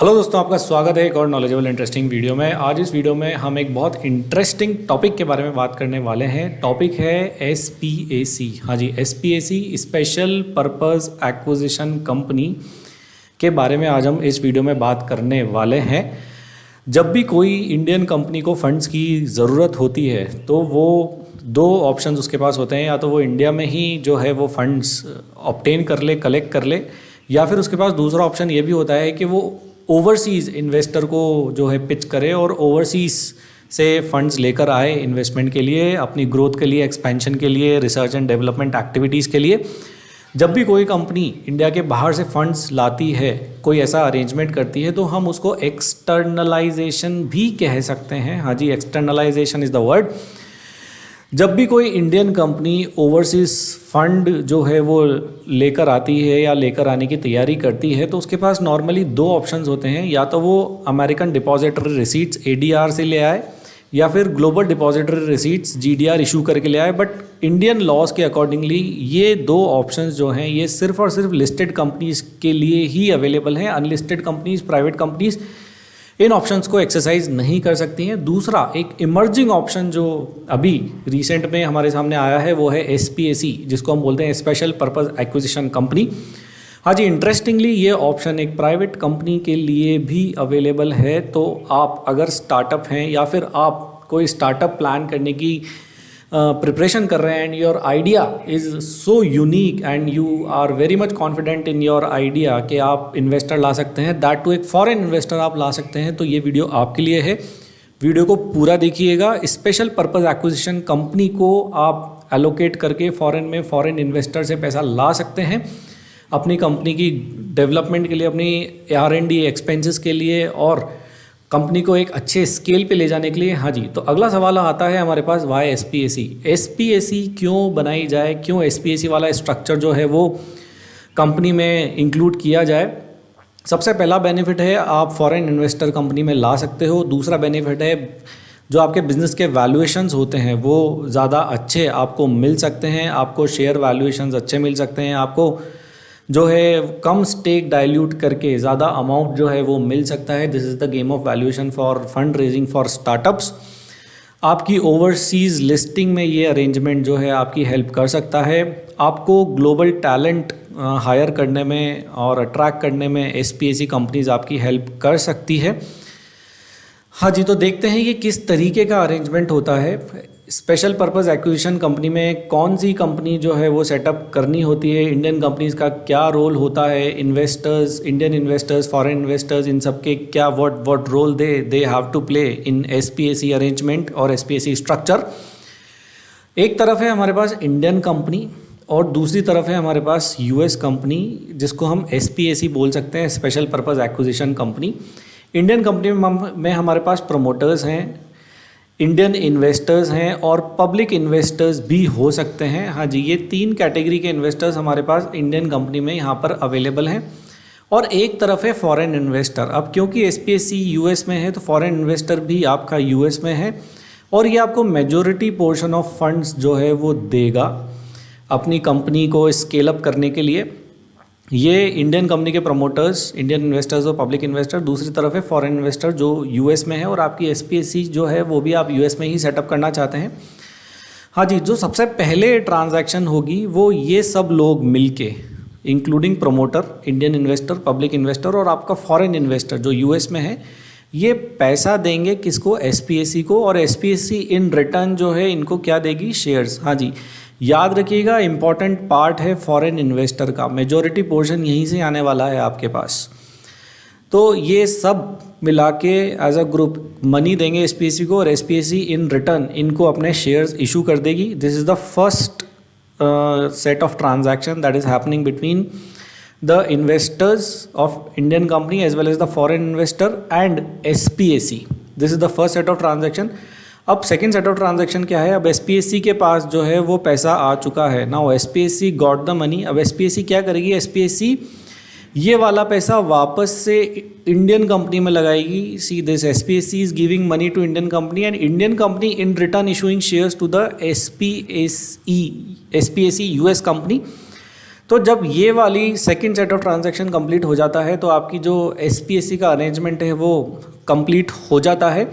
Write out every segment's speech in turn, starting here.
Hello दोस्तों, आपका स्वागत है एक और नॉलेजेबल इंटरेस्टिंग वीडियो में। आज इस वीडियो में हम एक बहुत इंटरेस्टिंग टॉपिक के बारे में बात करने वाले हैं। टॉपिक है SPAC। हाँ जी, SPAC special purpose acquisition company के बारे में आज हम इस वीडियो में बात करने वाले हैं। जब भी कोई इंडियन कंपनी को फंड्स की ज़रूरत होती है तो वो दो ऑप्शंस उसके पास होते हैं, या तो वो इंडिया में ही जो है वो फंड्स ऑब्टेन कर ले, कलेक्ट कर ले, या फिर उसके पास दूसरा ऑप्शन ये भी होता है कि वो ओवरसीज़ इन्वेस्टर को जो है पिच करे और ओवरसीज़ से फंड्स लेकर आए इन्वेस्टमेंट के लिए, अपनी ग्रोथ के लिए, एक्सपेंशन के लिए, रिसर्च एंड डेवलपमेंट एक्टिविटीज़ के लिए। जब भी कोई कंपनी इंडिया के बाहर से फंड्स लाती है, कोई ऐसा अरेंजमेंट करती है, तो हम उसको एक्सटर्नलाइजेशन भी कह सकते हैं। हाँ जी, एक्सटर्नलाइजेशन इज़ द वर्ड। जब भी कोई इंडियन कंपनी ओवरसीज़ फंड जो है वो लेकर आती है या लेकर आने की तैयारी करती है, तो उसके पास नॉर्मली दो ऑप्शंस होते हैं। या तो वो अमेरिकन डिपॉजिटरी रिसीट्स ADR से ले आए, या फिर global depository receipts GDR issue करके ले आए। बट इंडियन लॉज के अकॉर्डिंगली ये दो ऑप्शंस जो हैं ये सिर्फ और सिर्फ लिस्टेड कंपनीज़ के लिए ही अवेलेबल हैं। अनलिस्टेड कंपनीज़, प्राइवेट कंपनीज़ इन ऑप्शंस को एक्सरसाइज नहीं कर सकती हैं। दूसरा एक इमर्जिंग ऑप्शन जो अभी रिसेंट में हमारे सामने आया है वो है SPAC, जिसको हम बोलते हैं स्पेशल पर्पस एक्विजिशन कंपनी। हाँ जी, इंटरेस्टिंगली ये ऑप्शन एक प्राइवेट कंपनी के लिए भी अवेलेबल है। तो आप अगर स्टार्टअप हैं या फिर आप कोई स्टार्टअप प्लान करने की प्रिपरेशन कर रहे हैं and your idea is so unique and you are very much confident in your idea कि आप इन्वेस्टर ला सकते हैं, दैट टू एक फॉरेन इन्वेस्टर आप ला सकते हैं, तो ये वीडियो आपके लिए है। वीडियो को पूरा देखिएगा। स्पेशल पर्पस एक्विजिशन कंपनी को आप एलोकेट करके फॉरेन में फॉरेन इन्वेस्टर से पैसा ला सकते हैं अपनी कंपनी की डेवलपमेंट के लिए, अपनी R&D एक्सपेंसेस के लिए और कंपनी को एक अच्छे स्केल पे ले जाने के लिए। हाँ जी, तो अगला सवाल आता है हमारे पास, वाई SPAC क्यों बनाई जाए, क्यों SPAC वाला स्ट्रक्चर जो है वो कंपनी में इंक्लूड किया जाए। सबसे पहला बेनिफिट है आप फॉरेन इन्वेस्टर कंपनी में ला सकते हो। दूसरा बेनिफिट है जो आपके बिजनेस के वैल्यूएशंस होते हैं वो ज़्यादा अच्छे आपको मिल सकते हैं, आपको शेयर वैल्यूएशंस अच्छे मिल सकते हैं, आपको जो है कम स्टेक डाइल्यूट करके ज़्यादा अमाउंट जो है वो मिल सकता है। This is the game of valuation for fund raising for startups. आपकी ओवरसीज़ लिस्टिंग में ये अरेंजमेंट जो है आपकी हेल्प कर सकता है। आपको ग्लोबल टैलेंट हायर करने में और अट्रैक्ट करने में SPAC कंपनीज आपकी हेल्प कर सकती है। हाँ जी, तो देखते हैं ये किस तरीके का अरेंजमेंट होता है। स्पेशल पर्पस एक्विजिशन कंपनी में कौन सी कंपनी जो है वो सेटअप करनी होती है, इंडियन कंपनीज़ का क्या रोल होता है, investors, Indian investors, foreign investors, इन सब के क्या what role they have to play in SPAC arrangement और SPAC स्ट्रक्चर। एक तरफ है हमारे पास इंडियन कंपनी और दूसरी तरफ है हमारे पास US कंपनी, जिसको हम SPAC बोल सकते हैं, special purpose acquisition company. Indian company में हमारे पास प्रमोटर्स हैं, इंडियन इन्वेस्टर्स हैं और पब्लिक इन्वेस्टर्स भी हो सकते हैं। हाँ जी, ये तीन कैटेगरी के इन्वेस्टर्स हमारे पास इंडियन कंपनी में यहाँ पर अवेलेबल हैं। और एक तरफ है फॉरेन इन्वेस्टर। अब क्योंकि SPAC US में है तो फॉरेन इन्वेस्टर भी आपका US में है और ये आपको मेजॉरिटी पोर्शन ऑफ फंड्स जो है वो देगा अपनी कंपनी को स्केल अप करने के लिए। ये इंडियन कंपनी के प्रमोटर्स, इंडियन इन्वेस्टर्स और पब्लिक इन्वेस्टर, दूसरी तरफ है फॉरेन इन्वेस्टर जो US में है और आपकी SPAC जो है वो भी आप US में ही सेटअप करना चाहते हैं। हाँ जी, जो सबसे पहले ट्रांजैक्शन होगी वो ये सब लोग मिलके, including promoter, Indian investor, public investor और आपका फॉरेन इन्वेस्टर जो US में है, ये पैसा देंगे किसको, SPAC को। और SPAC इन रिटर्न जो है इनको क्या देगी, शेयर्स। हाँ जी, याद रखिएगा इंपॉर्टेंट पार्ट है फॉरेन इन्वेस्टर का, मेजॉरिटी पोर्शन यहीं से आने वाला है आपके पास। तो ये सब मिला के एज अ ग्रुप मनी देंगे SPAC को और SPAC इन रिटर्न इनको अपने शेयर्स इशू कर देगी। This is the first set of transaction that is happening between the investors of Indian company as well as the foreign investor and SPAC। This is the first set of transaction. अब second set of transaction क्या है, अब SPAC के पास जो है वो पैसा आ चुका है। Now SPAC got the money. अब SPAC क्या करेगी, SPAC ये वाला पैसा वापस से इंडियन कंपनी में लगाएगी। See this SPAC is giving money to Indian company and Indian company in return issuing shares to the SPAC US company. तो जब ये वाली second set of transaction complete हो जाता है तो आपकी जो SPSE का अरेंजमेंट है वो कंप्लीट हो जाता है।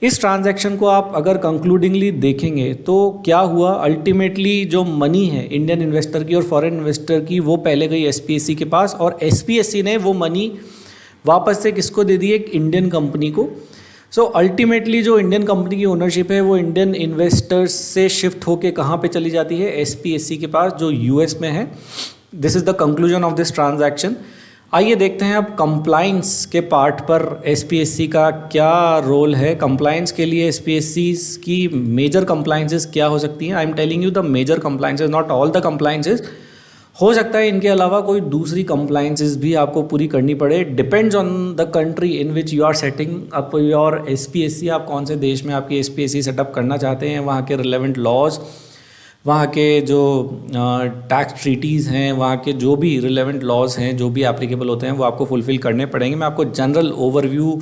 इस ट्रांजैक्शन को आप अगर कंक्लूडिंगली देखेंगे तो क्या हुआ, अल्टीमेटली जो मनी है इंडियन इन्वेस्टर की और फॉरेन इन्वेस्टर की वो पहले गई SPSE के पास, और SPSE ने वो मनी वापस से किसको दे दी, एक इंडियन कंपनी को। सो अल्टीमेटली जो इंडियन कंपनी की ओनरशिप है वो इंडियन इन्वेस्टर्स से शिफ्ट होके कहाँ पे चली जाती है, SPSE के पास जो US में है। This is the conclusion of this transaction. आइए देखते हैं अब कंप्लाइंस के पार्ट पर SPSE का क्या रोल है। कंप्लाइंस के लिए SPSE की मेजर कंप्लाइंसेस क्या हो सकती हैं। I am telling you the major compliances, not all the compliances. हो सकता है इनके अलावा कोई दूसरी कंप्लाइंसेस भी आपको पूरी करनी पड़े, depends on the country in which you are setting up your SPSE। आप कौन से देश में आपकी SPSE सेटअप करना चाहते हैं, वहाँ के रिलेवेंट लॉज, वहाँ के जो टैक्स ट्रीटीज़ हैं, वहाँ के जो भी रिलेवेंट लॉज हैं जो भी एप्लीकेबल होते हैं वो आपको फुलफ़िल करने पड़ेंगे। मैं आपको जनरल ओवरव्यू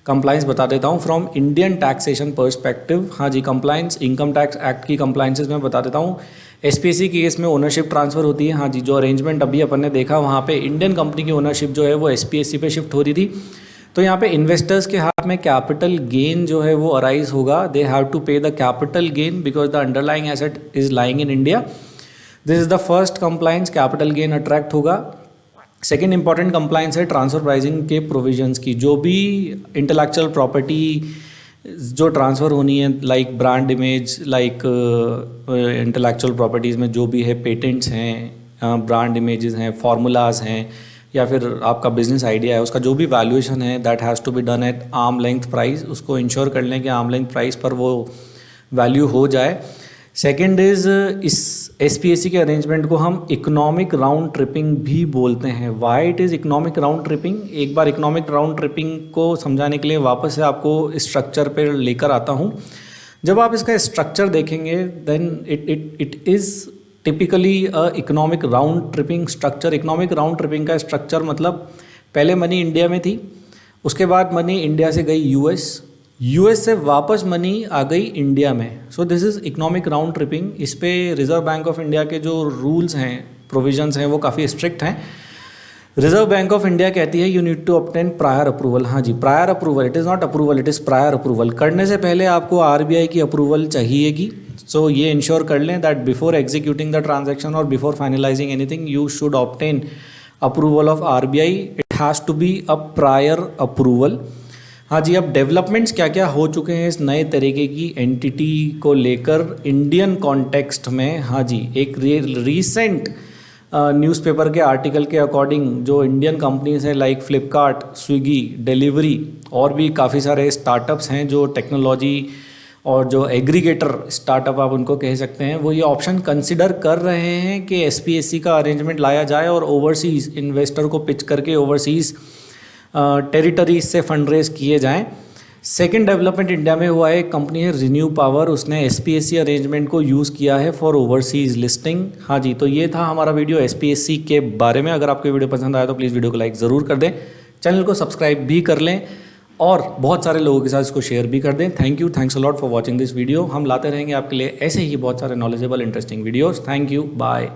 कंप्लाइंस बता देता हूँ फ्रॉम इंडियन टैक्सेशन पर्सपेक्टिव। हाँ जी, कंप्लाइंस इनकम टैक्स एक्ट की कंप्लाइंसेस मैं बता देता हूँ। SPSE के केस में ओनरशिप ट्रांसफ़र होती है। हाँ जी, जो अरेंजमेंट अभी अपन ने देखा वहाँ पे इंडियन कंपनी की ओनरशिप जो है वो SPSE पे शिफ्ट हो रही थी। तो यहाँ पे इन्वेस्टर्स के हाथ में कैपिटल गेन जो है वो अराइज होगा। दे हैव टू पे the capital gain because the underlying asset is lying in India. This is the first compliance, capital gain attract होगा। सेकेंड इंपॉर्टेंट कंप्लाइंस है ट्रांसफर प्राइसिंग के प्रोविजंस की। जो भी इंटेलेक्चुअल प्रॉपर्टी जो ट्रांसफ़र होनी है, like brand image, like intellectual properties में जो भी है, पेटेंट्स हैं, ब्रांड इमेजेस हैं, फार्मूलाज हैं, या फिर आपका बिजनेस आइडिया है, उसका जो भी वैल्यूएशन है that has to be done at arm length price. उसको इंश्योर कर लें कि आर्म लेंथ प्राइस पर वो वैल्यू हो जाए। सेकेंड इज़, इस SPSE के अरेंजमेंट को हम इकोनॉमिक राउंड ट्रिपिंग भी बोलते हैं। Why it is economic round tripping, एक बार इकोनॉमिक राउंड ट्रिपिंग को समझाने के लिए वापस से आपको स्ट्रक्चर पर लेकर आता हूँ। जब आप इसका स्ट्रक्चर देखेंगे then it is typically economic round tripping structure. Economic round tripping का स्ट्रक्चर मतलब पहले मनी इंडिया में थी, उसके बाद मनी इंडिया से गई US से वापस मनी आ गई इंडिया में। So this is economic round tripping. इस पे रिजर्व बैंक ऑफ इंडिया के जो रूल्स हैं, प्रोविजंस हैं, वो काफ़ी स्ट्रिक्ट हैं। रिजर्व बैंक ऑफ इंडिया कहती है you need to obtain prior approval. हाँ जी, prior approval, it is not approval, it is prior approval. करने से पहले आपको RBI की अप्रूवल चाहिएगी। सो ये इंश्योर कर लें that before executing the transaction और before finalizing anything you should obtain approval of RBI। It has to be a prior approval. हाँ जी, अब डेवलपमेंट्स क्या क्या हो चुके हैं इस नए तरीके की एंटिटी को लेकर इंडियन कॉन्टेक्स्ट में। हाँ जी, एक रीसेंट न्यूज़पेपर के आर्टिकल के अकॉर्डिंग जो इंडियन कंपनीज हैं लाइक फ्लिपकार्ट, स्विगी, डिलीवरी और भी काफ़ी सारे स्टार्टअप्स हैं जो टेक्नोलॉजी और जो एग्रीगेटर स्टार्टअप आप उनको कह सकते हैं, वो ये ऑप्शन कंसिडर कर रहे हैं कि SPSE का अरेंजमेंट लाया जाए और ओवरसीज़ इन्वेस्टर को पिच करके ओवरसीज़ टेरिटरीज से फंड रेज किए जाएँ। सेकेंड डेवलपमेंट इंडिया में हुआ है, एक कंपनी है रिन्यू पावर, उसने SPSE अरेंजमेंट को यूज़ किया है फॉर ओवरसीज़ लिस्टिंग। हाँ जी, तो ये था हमारा वीडियो SPSE के बारे में। अगर आपको वीडियो पसंद आया तो प्लीज़ वीडियो को लाइक ज़रूर कर दें, चैनल को सब्सक्राइब भी कर लें और बहुत सारे लोगों के साथ इसको शेयर भी कर दें। Thank you, thanks a lot for watching this video. हम लाते रहेंगे आपके लिए ऐसे ही बहुत सारे knowledgeable interesting videos. Thank you, bye.